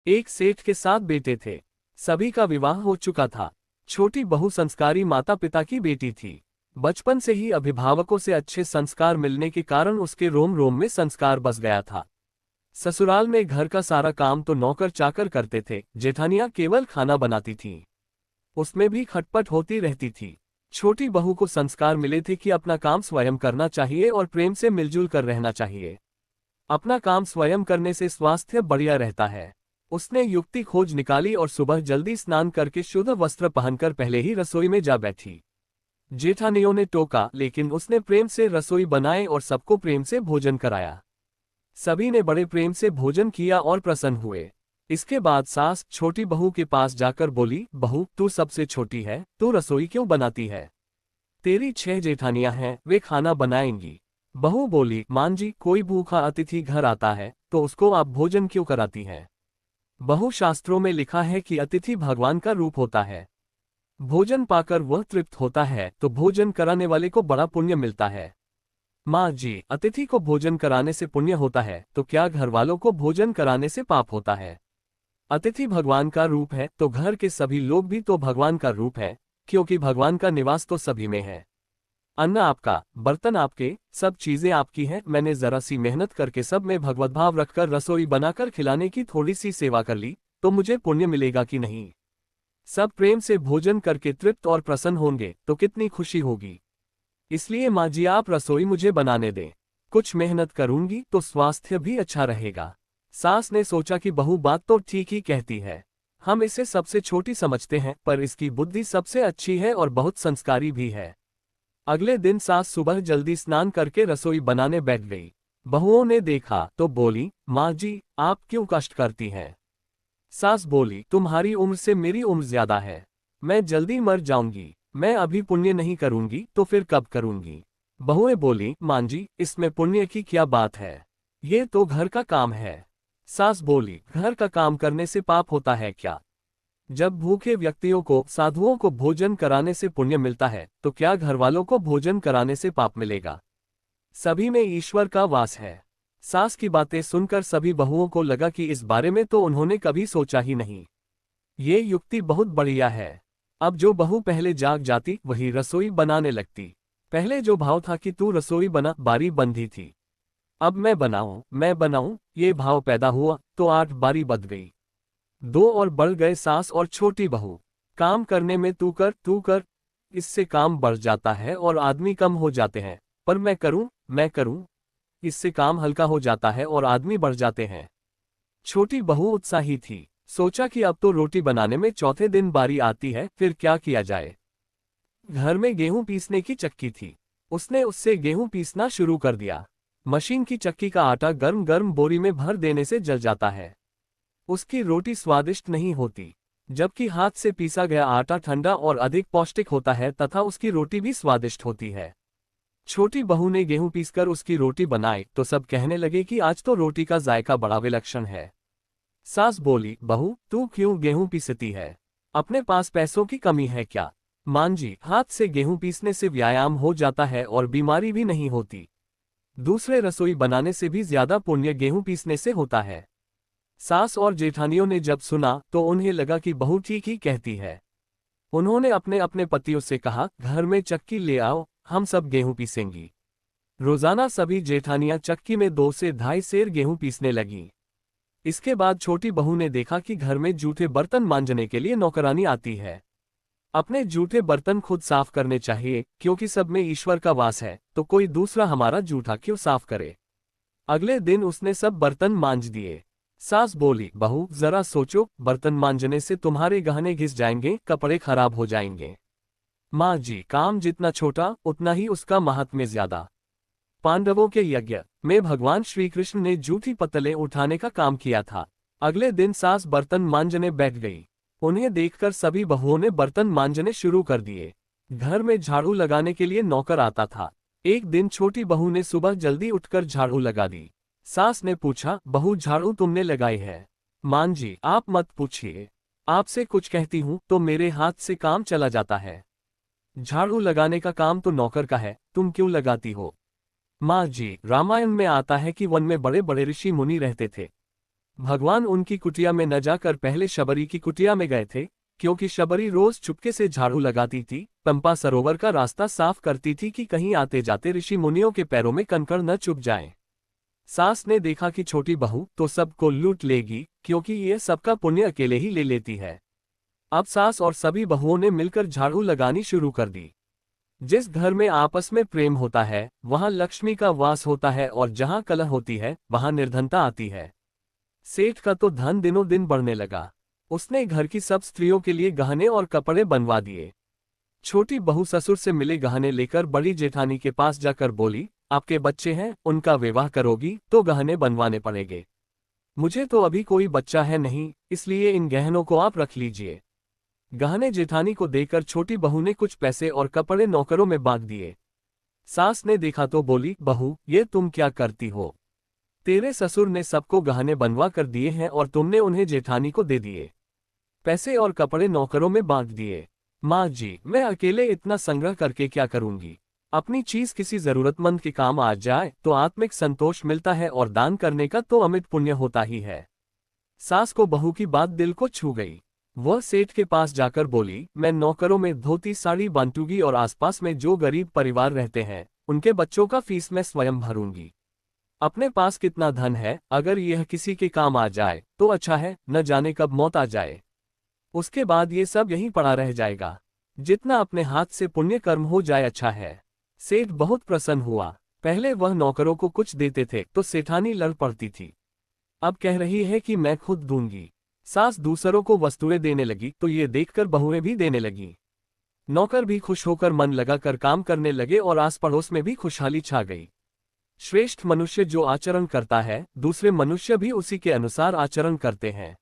एक सेठ के 7 बेटे थे। सभी का विवाह हो चुका था। छोटी बहू संस्कारी माता पिता की बेटी थी। बचपन से ही अभिभावकों से अच्छे संस्कार मिलने के कारण उसके रोम रोम में संस्कार बस गया था। ससुराल में घर का सारा काम तो नौकर चाकर करते थे, जेठानियां केवल खाना बनाती थीं। उसमें भी खटपट होती रहती थी। छोटी बहू को संस्कार मिले थे कि अपना काम स्वयं करना चाहिए और प्रेम से मिलजुल कर रहना चाहिए। अपना काम स्वयं करने से स्वास्थ्य बढ़िया रहता है। उसने युक्ति खोज निकाली और सुबह जल्दी स्नान करके शुद्ध वस्त्र पहनकर पहले ही रसोई में जा बैठी। जेठानियों ने टोका, लेकिन उसने प्रेम से रसोई बनाए और सबको प्रेम से भोजन कराया। सभी ने बड़े प्रेम से भोजन किया और प्रसन्न हुए। इसके बाद सास छोटी बहू के पास जाकर बोली, बहू तू सबसे छोटी है, तू रसोई क्यों बनाती है? तेरी 6 जेठानियां हैं, वे खाना बनाएंगी। बहू बोली, मान जी कोई भूखा अतिथि घर आता है तो उसको आप भोजन क्यों कराती हैं? बहू शास्त्रों में लिखा है कि अतिथि भगवान का रूप होता है। भोजन पाकर वह तृप्त होता है तो भोजन कराने वाले को बड़ा पुण्य मिलता है। माँ जी, अतिथि को भोजन कराने से पुण्य होता है तो क्या घर वालों को भोजन कराने से पाप होता है? अतिथि भगवान का रूप है तो घर के सभी लोग भी तो भगवान का रूप है, क्योंकि भगवान का निवास तो सभी में है। अन्न आपका, बर्तन आपके, सब चीजें आपकी हैं। मैंने जरा सी मेहनत करके सब में भगवत भाव रखकर रसोई बनाकर खिलाने की थोड़ी सी सेवा कर ली तो मुझे पुण्य मिलेगा कि नहीं? सब प्रेम से भोजन करके तृप्त और प्रसन्न होंगे तो कितनी खुशी होगी। इसलिए माँ जी आप रसोई मुझे बनाने दें। कुछ मेहनत करूंगी तो स्वास्थ्य भी अच्छा रहेगा। सास ने सोचा कि बहू बात तो ठीक ही कहती है। हम इसे सबसे छोटी समझते हैं, पर इसकी बुद्धि सबसे अच्छी है और बहुत संस्कारी भी है। अगले दिन सास सुबह जल्दी स्नान करके रसोई बनाने बैठ गई। बहुओं ने देखा तो बोली, माँ जी आप क्यों कष्ट करती हैं? सास बोली, तुम्हारी उम्र से मेरी उम्र ज्यादा है, मैं जल्दी मर जाऊंगी। मैं अभी पुण्य नहीं करूंगी तो फिर कब करूंगी? बहुएं बोली, माँ जी इसमें पुण्य की क्या बात है, ये तो घर का काम है। सास बोली, घर का काम करने से पाप होता है क्या? जब भूखे व्यक्तियों को, साधुओं को भोजन कराने से पुण्य मिलता है तो क्या घर वालों को भोजन कराने से पाप मिलेगा? सभी में ईश्वर का वास है। सास की बातें सुनकर सभी बहुओं को लगा कि इस बारे में तो उन्होंने कभी सोचा ही नहीं। ये युक्ति बहुत बढ़िया है। अब जो बहू पहले जाग जाती वही रसोई बनाने लगती। पहले जो भाव था कि तू रसोई बना, बारी बंधी थी। अब मैं बनाऊं, ये भाव पैदा हुआ तो 8 बारी बद गई। 2 और बढ़ गए सास और छोटी बहू। काम करने में तू कर, इससे काम बढ़ जाता है और आदमी कम हो जाते हैं। पर मैं करूं, इससे काम हल्का हो जाता है और आदमी बढ़ जाते हैं। छोटी बहू उत्साही थी। सोचा कि अब तो रोटी बनाने में चौथे दिन बारी आती है, फिर क्या किया जाए। घर में गेहूं पीसने की चक्की थी। उसने उससे गेहूं पीसना शुरू कर दिया। मशीन की चक्की का आटा गर्म गर्म बोरी में भर देने से जल जाता है। उसकी रोटी स्वादिष्ट नहीं होती, जबकि हाथ से पीसा गया आटा ठंडा और अधिक पौष्टिक होता है तथा उसकी रोटी भी स्वादिष्ट होती है। छोटी बहू ने गेहूं पीसकर उसकी रोटी बनाई तो सब कहने लगे कि आज तो रोटी का जायका बड़ा विलक्षण है। सास बोली, बहू तू क्यों गेहूं पीसती है? अपने पास पैसों की कमी है क्या? मान जी, हाथ से गेहूं पीसने से व्यायाम हो जाता है और बीमारी भी नहीं होती। दूसरे रसोई बनाने से भी ज्यादा पुण्य गेहूं पीसने से होता है। सास और जेठानियों ने जब सुना तो उन्हें लगा कि बहू ठीक ही कहती है। उन्होंने अपने अपने पतियों से कहा, घर में चक्की ले आओ, हम सब गेहूं पीसेंगी। रोजाना सभी जेठानियां चक्की में 2 से 2.5 सेर गेहूं पीसने लगीं। इसके बाद छोटी बहू ने देखा कि घर में जूठे बर्तन मांजने के लिए नौकरानी आती है। अपने जूठे बर्तन खुद साफ करने चाहिए, क्योंकि सब में ईश्वर का वास है, तो कोई दूसरा हमारा जूठा क्यों साफ करे। अगले दिन उसने सब बर्तन मांज दिए। सास बोली, बहू जरा सोचो, बर्तन मांजने से तुम्हारे गहने घिस जाएंगे, कपड़े खराब हो जाएंगे। माँ जी, काम जितना छोटा उतना ही उसका महात्म्य ज्यादा। पांडवों के यज्ञ में भगवान श्री कृष्ण ने जूठी पत्तलें उठाने का काम किया था। अगले दिन सास बर्तन मांजने बैठ गई। उन्हें देखकर सभी बहुओं ने बर्तन मांजने शुरू कर दिए। घर में झाड़ू लगाने के लिए नौकर आता था। एक दिन छोटी बहू ने सुबह जल्दी उठकर झाड़ू लगा दी। सास ने पूछा, बहू झाड़ू तुमने लगाई है? मान जी, आप मत पूछिए, आपसे कुछ कहती हूँ तो मेरे हाथ से काम चला जाता है। झाड़ू लगाने का काम तो नौकर का है, तुम क्यों लगाती हो? माँ जी, रामायण में आता है कि वन में बड़े बड़े ऋषि मुनि रहते थे। भगवान उनकी कुटिया में न जाकर पहले शबरी की कुटिया में गए थे, क्योंकि शबरी रोज चुपके से झाड़ू लगाती थी, पंपा सरोवर का रास्ता साफ करती थी कि कहीं आते जाते ऋषि मुनियों के पैरों में कंकड़ न चुभ जाएं। सास ने देखा कि छोटी बहू तो सबको लूट लेगी, क्योंकि ये सबका पुण्य अकेले ही ले लेती है। अब सास और सभी बहुओं ने मिलकर झाड़ू लगानी शुरू कर दी। जिस घर में आपस में प्रेम होता है वहां लक्ष्मी का वास होता है, और जहां कलह होती है वहां निर्धनता आती है। सेठ का तो धन दिनों दिन बढ़ने लगा। उसने घर की सब स्त्रियों के लिए गहने और कपड़े बनवा दिए। छोटी बहू ससुर से मिले गहने लेकर बड़ी जेठानी के पास जाकर बोली, आपके बच्चे हैं, उनका विवाह करोगी तो गहने बनवाने पड़ेंगे। मुझे तो अभी कोई बच्चा है नहीं, इसलिए इन गहनों को आप रख लीजिए। गहने जेठानी को देकर छोटी बहू ने कुछ पैसे और कपड़े नौकरों में बांट दिए। सास ने देखा तो बोली, बहू ये तुम क्या करती हो? तेरे ससुर ने सबको गहने बनवा कर दिए हैं और तुमने उन्हें जेठानी को दे दिए। पैसे और कपड़े नौकरों में बांट दिए। माँ जी, मैं अकेले इतना संग्रह करके क्या करूंगी? अपनी चीज किसी जरूरतमंद के काम आ जाए तो आत्मिक संतोष मिलता है, और दान करने का तो अमित पुण्य होता ही है। सास को बहू की बात दिल को छू गई। वह सेठ के पास जाकर बोली, मैं नौकरों में धोती साड़ी बांटूंगी और आसपास में जो गरीब परिवार रहते हैं उनके बच्चों का फीस मैं स्वयं भरूंगी। अपने पास कितना धन है, अगर यह किसी के काम आ जाए तो अच्छा है, न जाने कब मौत आ जाए। उसके बाद ये सब यहीं पड़ा रह जाएगा। जितना अपने हाथ से पुण्य कर्म हो जाए अच्छा है। सेठ बहुत प्रसन्न हुआ। पहले वह नौकरों को कुछ देते थे तो सेठानी लड़ पड़ती थी। अब कह रही है कि मैं खुद दूंगी। सास दूसरों को वस्तुएं देने लगी तो ये देखकर बहुएं भी देने लगी। नौकर भी खुश होकर मन लगाकर काम करने लगे और आस पड़ोस में भी खुशहाली छा गई। श्रेष्ठ मनुष्य जो आचरण करता है, दूसरे मनुष्य भी उसी के अनुसार आचरण करते हैं।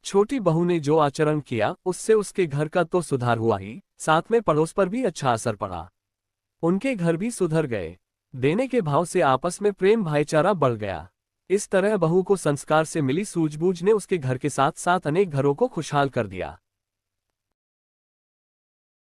छोटी बहू ने जो आचरण किया उससे उसके घर का तो सुधार हुआ ही, साथ में पड़ोस पर भी अच्छा असर पड़ा। उनके घर भी सुधर गए। देने के भाव से आपस में प्रेम भाईचारा बढ़ गया। इस तरह बहू को संस्कार से मिली सूझबूझ ने उसके घर के साथ साथ अनेक घरों को खुशहाल कर दिया।